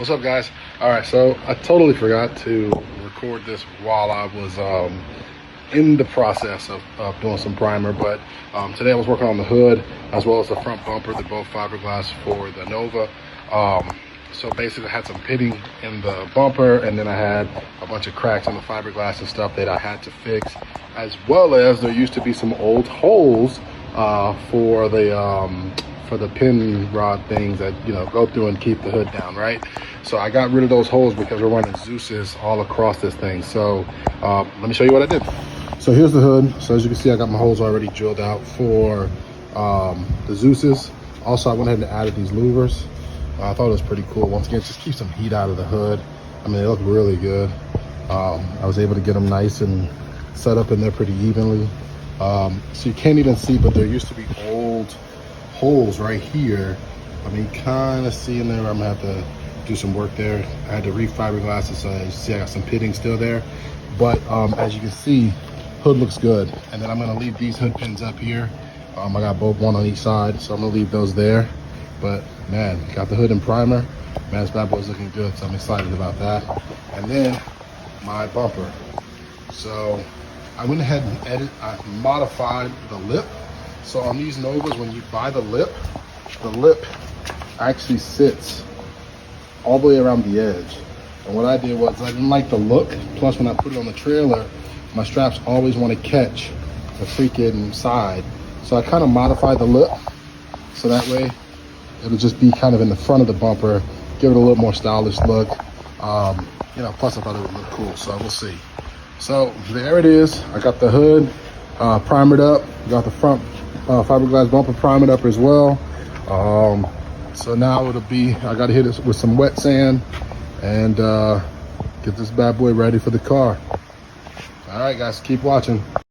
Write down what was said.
What's up, guys? All right, so I totally forgot to record this while I was in the process of doing some primer, but today I was working on the hood as well as the front bumper. They're both fiberglass for the Nova. So basically I had some pitting in the bumper, and then I had a bunch of cracks in the fiberglass and stuff that I had to fix, as well as there used to be some old holes for the pin rod things that, you know, go through and keep the hood down, right? So I got rid of those holes because we're running dzus all across this thing. So let me show you what I did. So here's the hood. So as you can see, I got my holes already drilled out for the dzus. Also, I went ahead and added these louvers. I thought it was pretty cool. Once again, just keep some heat out of the hood. I mean, they look really good. I was able to get them nice and set up in there pretty evenly. So you can't even see, but there used to be old holes right here. I mean, kind of see in there. I'm gonna have to do some work there. I had to re-fiberglass it, so as you see, I got some pitting still there. But as you can see, hood looks good. And then I'm gonna leave these hood pins up here. I got both, one on each side, so I'm gonna leave those there. But man, got the hood and primer. Man, this bad boy's looking good, so I'm excited about that. And then my bumper. So I went ahead and I modified the lip. So on these Novas, when you buy the lip actually sits all the way around the edge. And what I did was, I didn't like the look. Plus, when I put it on the trailer, my straps always want to catch the freaking side. So I kind of modified the lip so that way it'll just be kind of in the front of the bumper, give it a little more stylish look. You know, plus I thought it would look cool, so we'll see. So there it is. I got the hood primered up, got the front fiberglass bumper primered up as well. So now it'll be, I gotta hit it with some wet sand and get this bad boy ready for the car. All right, guys, keep watching.